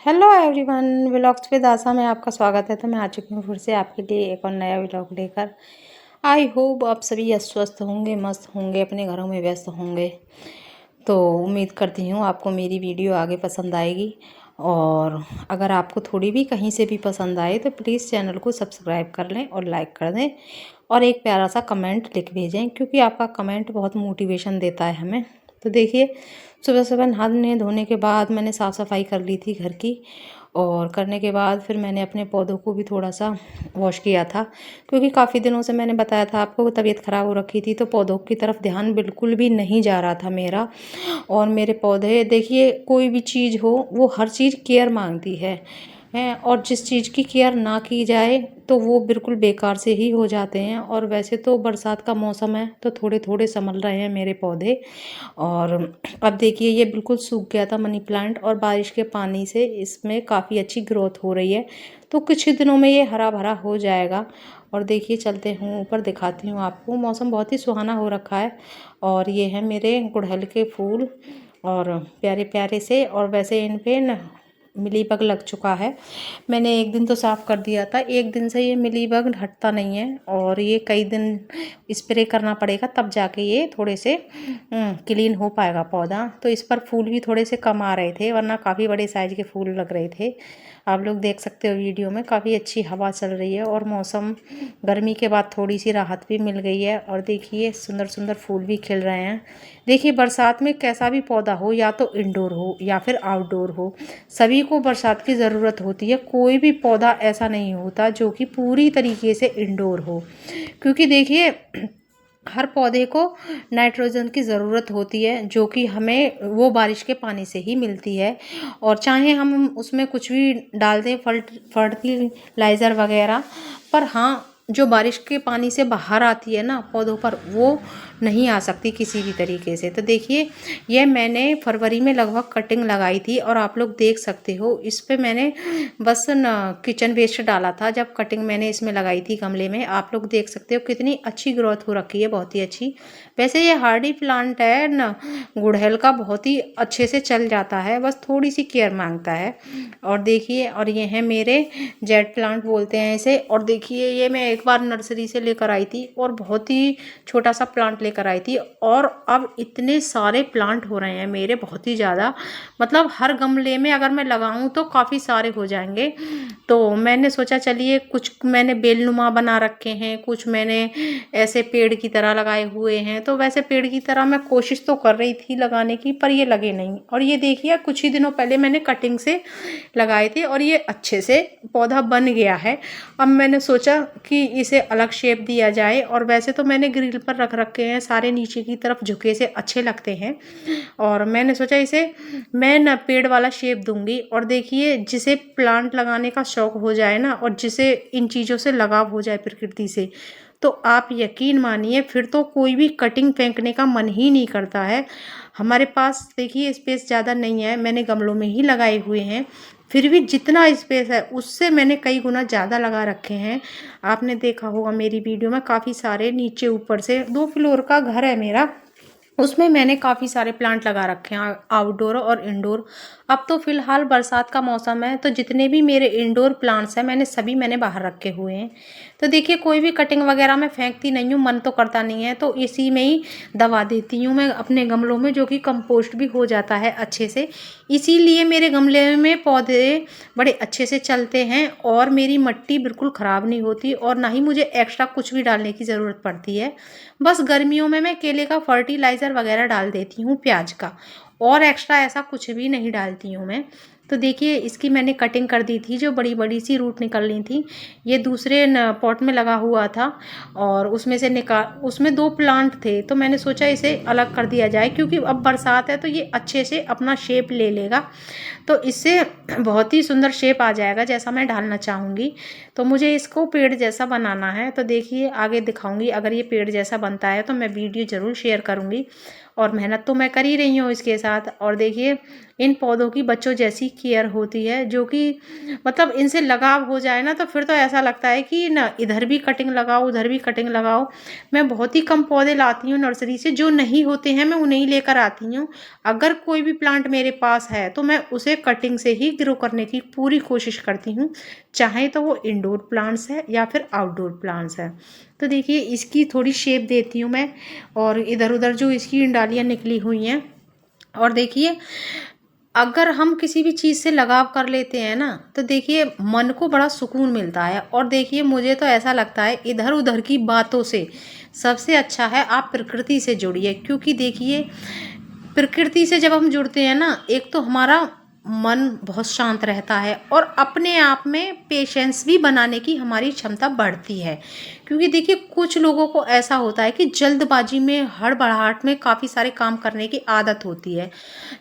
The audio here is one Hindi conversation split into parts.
हेलो एवरीवन, व्लॉग्स विद आशा में आपका स्वागत है। तो मैं आ चुकी हूँ फिर से आपके लिए एक और नया व्लॉग लेकर। आई होप आप सभी स्वस्थ होंगे, मस्त होंगे, अपने घरों में व्यस्त होंगे। तो उम्मीद करती हूँ आपको मेरी वीडियो आगे पसंद आएगी, और अगर आपको थोड़ी भी कहीं से भी पसंद आए तो प्लीज़ चैनल को सब्सक्राइब कर लें और लाइक कर दें, और एक प्यारा सा कमेंट लिख भेजें, क्योंकि आपका कमेंट बहुत मोटिवेशन देता है हमें। तो देखिए, सुबह सुबह नहाने धोने के बाद मैंने साफ़ सफाई कर ली थी घर की, और करने के बाद फिर मैंने अपने पौधों को भी थोड़ा सा वॉश किया था, क्योंकि काफ़ी दिनों से मैंने बताया था आपको तबीयत ख़राब हो रखी थी, तो पौधों की तरफ ध्यान बिल्कुल भी नहीं जा रहा था मेरा। और मेरे पौधे देखिए, कोई भी चीज़ हो वो हर चीज़ केयर मांगती है और जिस चीज़ की केयर ना की जाए तो वो बिल्कुल बेकार से ही हो जाते हैं। और वैसे तो बरसात का मौसम है तो थोड़े थोड़े संभल रहे हैं मेरे पौधे। और अब देखिए, ये बिल्कुल सूख गया था मनी प्लांट, और बारिश के पानी से इसमें काफ़ी अच्छी ग्रोथ हो रही है। तो कुछ ही दिनों में ये हरा भरा हो जाएगा। और देखिए, चलते हूँ ऊपर, दिखाती हूँ आपको। मौसम बहुत ही सुहाना हो रखा है, और ये है मेरे गुड़हल के फूल, और प्यारे प्यारे से। और वैसे इन पे न मिलीबग लग चुका है। मैंने एक दिन तो साफ़ कर दिया था, एक दिन से ये मिलीबग हटता नहीं है, और ये कई दिन स्प्रे करना पड़ेगा तब जाके ये थोड़े से क्लीन हो पाएगा पौधा। तो इस पर फूल भी थोड़े से कम आ रहे थे, वरना काफ़ी बड़े साइज़ के फूल लग रहे थे। आप लोग देख सकते हो वीडियो में, काफ़ी अच्छी हवा चल रही है, और मौसम गर्मी के बाद थोड़ी सी राहत भी मिल गई है। और देखिए, सुंदर सुंदर फूल भी खिल रहे हैं। देखिए, बरसात में कैसा भी पौधा हो, या तो इंडोर हो या फिर आउटडोर हो, सभी को बरसात की ज़रूरत होती है। कोई भी पौधा ऐसा नहीं होता जो कि पूरी तरीके से इंडोर हो, क्योंकि देखिए, हर पौधे को नाइट्रोजन की ज़रूरत होती है, जो कि हमें वो बारिश के पानी से ही मिलती है। और चाहे हम उसमें कुछ भी डाल दें, फर्टिलाइज़र वगैरह, पर हाँ, जो बारिश के पानी से बाहर आती है ना पौधों पर, वो नहीं आ सकती किसी भी तरीके से। तो देखिए, ये मैंने फरवरी में लगभग कटिंग लगाई थी, और आप लोग देख सकते हो इस पे मैंने बस न किचन वेस्ट डाला था जब कटिंग मैंने इसमें लगाई थी गमले में। आप लोग देख सकते हो कितनी अच्छी ग्रोथ हो रखी है, बहुत ही अच्छी। वैसे ये हार्डी प्लांट है न, गुड़हल का, बहुत ही अच्छे से चल जाता है, बस थोड़ी सी केयर मांगता है। और देखिए, और ये है मेरे जेट प्लांट बोलते हैं इसे। और देखिए, ये मैं एक बार नर्सरी से लेकर आई थी, और बहुत ही छोटा सा प्लांट लेकर आई थी, और अब इतने सारे प्लांट हो रहे हैं मेरे, बहुत ही ज़्यादा। मतलब हर गमले में अगर मैं लगाऊं तो काफ़ी सारे हो जाएंगे। तो मैंने सोचा चलिए, कुछ मैंने बेलनुमा बना रखे हैं, कुछ मैंने ऐसे पेड़ की तरह लगाए हुए हैं। तो वैसे पेड़ की तरह मैं कोशिश तो कर रही थी लगाने की, पर ये लगे नहीं। और ये देखिए, कुछ ही दिनों पहले मैंने कटिंग से लगाए थे, और ये अच्छे से पौधा बन गया है। अब मैंने सोचा कि इसे अलग शेप दिया जाए, और वैसे तो मैंने ग्रिल पर रख रखे हैं, सारे नीचे की तरफ झुके से अच्छे लगते हैं। और मैंने सोचा इसे मैं ना पेड़ वाला शेप दूंगी। और देखिए, जिसे प्लांट लगाने का शौक हो जाए ना, और जिसे इन चीज़ों से लगाव हो जाए प्रकृति से, तो आप यकीन मानिए, फिर तो कोई भी कटिंग फेंकने का मन ही नहीं करता है। हमारे पास देखिए स्पेस ज़्यादा नहीं है, मैंने गमलों में ही लगाए हुए हैं, फिर भी जितना स्पेस है उससे मैंने कई गुना ज़्यादा लगा रखे हैं। आपने देखा होगा मेरी वीडियो में, काफ़ी सारे नीचे ऊपर से 2 फ्लोर का घर है मेरा, उसमें मैंने काफ़ी सारे प्लांट लगा रखे हैं, आउटडोर और इंडोर। अब तो फ़िलहाल बरसात का मौसम है, तो जितने भी मेरे इंडोर प्लांट्स हैं मैंने बाहर रखे हुए हैं। तो देखिए, कोई भी कटिंग वगैरह मैं फेंकती नहीं हूँ, मन तो करता नहीं है, तो इसी में ही दबा देती हूँ मैं अपने गमलों में, जो कि कंपोस्ट भी हो जाता है अच्छे से। इसीलिए मेरे गमले में पौधे बड़े अच्छे से चलते हैं, और मेरी मिट्टी बिल्कुल ख़राब नहीं होती, और ना ही मुझे एक्स्ट्रा कुछ भी डालने की ज़रूरत पड़ती है। बस गर्मियों में मैं केले का फर्टिलाइज़र वगैरह डाल देती हूँ, प्याज का, और एक्स्ट्रा ऐसा कुछ भी नहीं डालती हूँ मैं। तो देखिए, इसकी मैंने कटिंग कर दी थी, जो बड़ी बड़ी सी रूट निकलनी थी। ये दूसरे न पॉट में लगा हुआ था, और उसमें से उसमें 2 प्लांट थे, तो मैंने सोचा इसे अलग कर दिया जाए, क्योंकि अब बरसात है तो ये अच्छे से अपना शेप ले लेगा। तो इससे बहुत ही सुंदर शेप आ जाएगा जैसा मैं ढालना चाहूँगी। तो मुझे इसको पेड़ जैसा बनाना है, तो देखिए आगे दिखाऊंगी। अगर ये पेड़ जैसा बनता है तो मैं वीडियो ज़रूर शेयर करूँगी, और मेहनत तो मैं कर ही रही हूँ इसके साथ। और देखिए, इन पौधों की बच्चों जैसी केयर होती है, जो कि मतलब इनसे लगाव हो जाए ना तो फिर तो ऐसा लगता है कि ना इधर भी कटिंग लगाओ उधर भी कटिंग लगाओ। मैं बहुत ही कम पौधे लाती हूँ नर्सरी से, जो नहीं होते हैं मैं उन्हें ही लेकर आती हूँ। अगर कोई भी प्लांट मेरे पास है तो मैं उसे कटिंग से ही ग्रो करने की पूरी कोशिश करती हूँ, चाहे तो वो इंडोर प्लांट्स है या फिर आउटडोर प्लांट्स है। तो देखिए इसकी थोड़ी शेप देती हूँ मैं, और इधर उधर जो इसकी डालियाँ निकली हुई हैं। और देखिए अगर हम किसी भी चीज़ से लगाव कर लेते हैं ना तो देखिए मन को बड़ा सुकून मिलता है। और देखिए मुझे तो ऐसा लगता है इधर उधर की बातों से सबसे अच्छा है आप प्रकृति से जुड़िए, क्योंकि देखिए प्रकृति से जब हम जुड़ते हैं ना, एक तो हमारा मन बहुत शांत रहता है और अपने आप में पेशेंस भी बनाने की हमारी क्षमता बढ़ती है। क्योंकि देखिए कुछ लोगों को ऐसा होता है कि जल्दबाजी में हड़बड़ाहट में काफ़ी सारे काम करने की आदत होती है।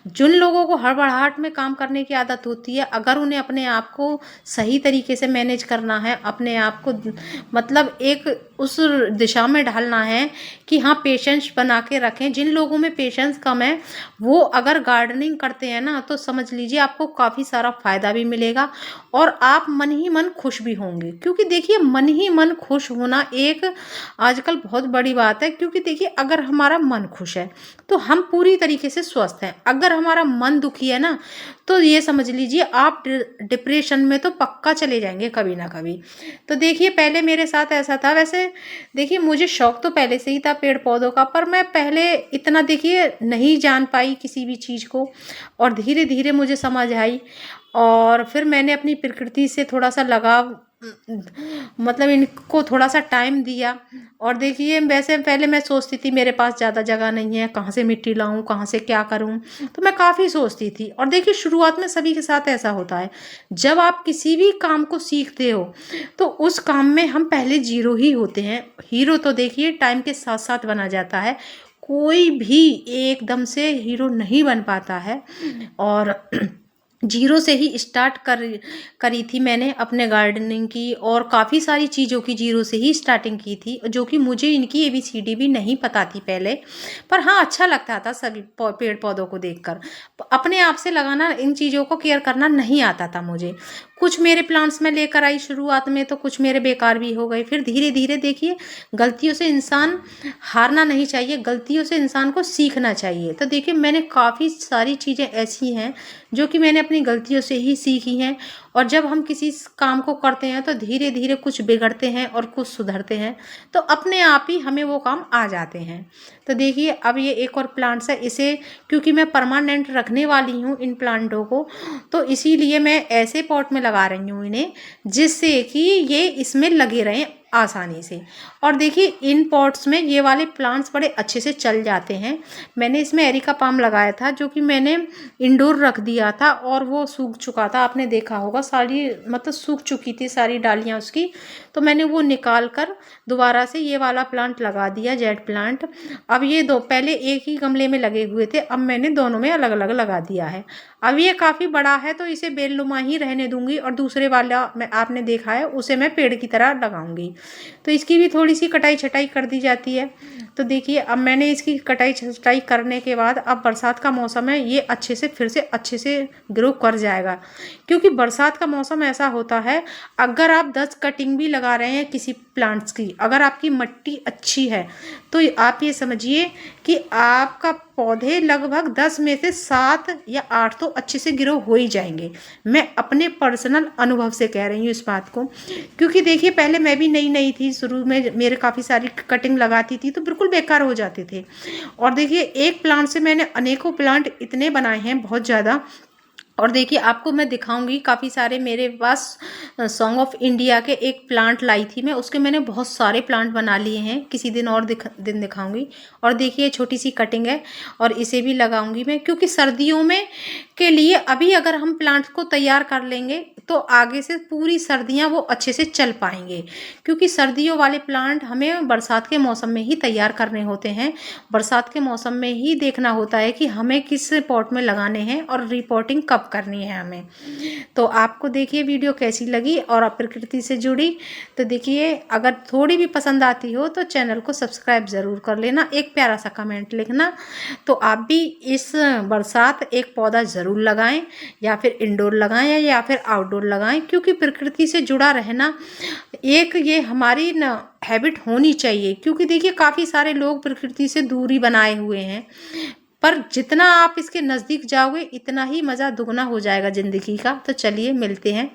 जिन लोगों को हड़बड़ाहट में काम करने की आदत होती है, अगर उन्हें अपने आप को सही तरीके से मैनेज करना है, अपने आप को मतलब एक उस दिशा में ढालना है कि हाँ पेशेंस बना के रखें। जिन लोगों में पेशेंस कम है वो अगर गार्डनिंग करते हैं ना तो समझ लीजिए आपको काफ़ी सारा फ़ायदा भी मिलेगा और आप मन ही मन खुश भी होंगे। क्योंकि देखिए मन ही मन खुश होना एक आजकल बहुत बड़ी बात है। क्योंकि देखिए अगर हमारा मन खुश है तो हम पूरी तरीके से स्वस्थ हैं। अगर हमारा मन दुखी है ना तो ये समझ लीजिए आप डिप्रेशन में तो पक्का चले जाएंगे कभी ना कभी। तो देखिए पहले मेरे साथ ऐसा था। वैसे देखिए मुझे शौक तो पहले से ही था पेड़ पौधों का, पर मैं पहले इतना देखिए नहीं जान पाई किसी भी चीज़ को, और धीरे धीरे मुझे समझ आई। और फिर मैंने अपनी प्रकृति से थोड़ा सा लगाव मतलब इनको थोड़ा सा टाइम दिया। और देखिए वैसे पहले मैं सोचती थी मेरे पास ज़्यादा जगह नहीं है, कहाँ से मिट्टी लाऊं, कहाँ से क्या करूं, तो मैं काफ़ी सोचती थी। और देखिए शुरुआत में सभी के साथ ऐसा होता है, जब आप किसी भी काम को सीखते हो तो उस काम में हम पहले जीरो ही होते हैं। हीरो तो देखिए टाइम के साथ साथ बना जाता है, कोई भी एकदम से हीरो नहीं बन पाता है। और जीरो से ही स्टार्ट करी थी मैंने अपने गार्डनिंग की, और काफ़ी सारी चीज़ों की जीरो से ही स्टार्टिंग की थी, जो कि मुझे इनकी ABCD भी नहीं पता थी पहले। पर हाँ अच्छा लगता था सभी पेड़ पौधों को देखकर। अपने आप से लगाना, इन चीज़ों को केयर करना नहीं आता था मुझे। कुछ मेरे प्लांट्स में लेकर आई शुरुआत में तो कुछ मेरे बेकार भी हो गए। फिर धीरे धीरे देखिए गलतियों से इंसान हारना नहीं चाहिए, गलतियों से इंसान को सीखना चाहिए। तो देखिए मैंने काफ़ी सारी चीज़ें ऐसी हैं जो कि मैंने अपनी गलतियों से ही सीखी हैं। और जब हम किसी काम को करते हैं तो धीरे धीरे कुछ बिगड़ते हैं और कुछ सुधरते हैं, तो अपने आप ही हमें वो काम आ जाते हैं। तो देखिए अब ये एक और प्लांट्स है, इसे क्योंकि मैं परमानेंट रखने वाली हूँ इन प्लांटों को, तो इसीलिए मैं ऐसे पॉट में लगा रही हूँ इन्हें, जिससे कि ये इसमें लगे रहें आसानी से। और देखिए इन पॉट्स में ये वाले प्लांट्स बड़े अच्छे से चल जाते हैं। मैंने इसमें एरिका पाम लगाया था, जो कि मैंने इंडोर रख दिया था और वो सूख चुका था, आपने देखा होगा सारी मतलब सूख चुकी थी सारी डालियाँ उसकी। तो मैंने वो निकाल कर दोबारा से ये वाला प्लांट लगा दिया, जेड प्लांट। अब ये दो पहले एक ही गमले में लगे हुए थे, अब मैंने दोनों में अलग अलग लगा दिया है। अब ये काफ़ी बड़ा है तो इसे बेलनुमा ही रहने दूंगी, और दूसरे वाला मैं आपने देखा है उसे मैं पेड़ की तरह लगाऊंगी। तो इसकी भी थोड़ी सी कटाई छटाई कर दी जाती है। तो देखिए अब मैंने इसकी कटाई छटाई करने के बाद, अब बरसात का मौसम है, ये अच्छे से फिर से अच्छे से ग्रो कर जाएगा। क्योंकि बरसात का मौसम ऐसा होता है, अगर आप 10 कटिंग भी लगा रहे हैं किसी प्लांट्स की, अगर आपकी मिट्टी अच्छी है तो आप ये समझिए कि आपका पौधे लगभग 10 में से 7 या 8 तो अच्छे से ग्रो हो ही जाएंगे। मैं अपने पर्सनल अनुभव से कह रही हूँ इस बात को। क्योंकि देखिए पहले मैं भी नई नई थी, शुरू में मेरे काफ़ी सारी कटिंग लगाती थी तो बिल्कुल बेकार हो जाते थे। और देखिए एक प्लांट से मैंने अनेकों प्लांट इतने बनाए हैं, बहुत ज़्यादा। और देखिए आपको मैं दिखाऊंगी काफ़ी सारे मेरे पास सॉन्ग ऑफ इंडिया के एक प्लांट लाई थी मैं, उसके मैंने बहुत सारे प्लांट बना लिए हैं, किसी दिन और दिन दिखाऊंगी। और देखिए छोटी सी कटिंग है और इसे भी लगाऊंगी मैं, क्योंकि सर्दियों में के लिए अभी अगर हम प्लांट को तैयार कर लेंगे तो आगे से पूरी सर्दियां वो अच्छे से चल पाएंगे, क्योंकि सर्दियों वाले प्लांट हमें बरसात के मौसम में ही तैयार करने होते हैं। बरसात के मौसम में ही देखना होता है कि हमें किस पॉट में लगाने हैं और रिपोर्टिंग कब करनी है हमें। तो आपको देखिए वीडियो कैसी लगी और आप प्रकृति से जुड़ी, तो देखिए अगर थोड़ी भी पसंद आती हो तो चैनल को सब्सक्राइब ज़रूर कर लेना, एक प्यारा सा कमेंट लिखना। तो आप भी इस बरसात एक पौधा ज़रूर लगाएं, या फिर इंडोर लगाएं या फिर आउटडोर लगाएं, क्योंकि प्रकृति से जुड़ा रहना एक ये हमारी न हैबिट होनी चाहिए। क्योंकि देखिए काफ़ी सारे लोग प्रकृति से दूरी बनाए हुए हैं, पर जितना आप इसके नज़दीक जाओगे इतना ही मज़ा दुगना हो जाएगा ज़िंदगी का। तो चलिए मिलते हैं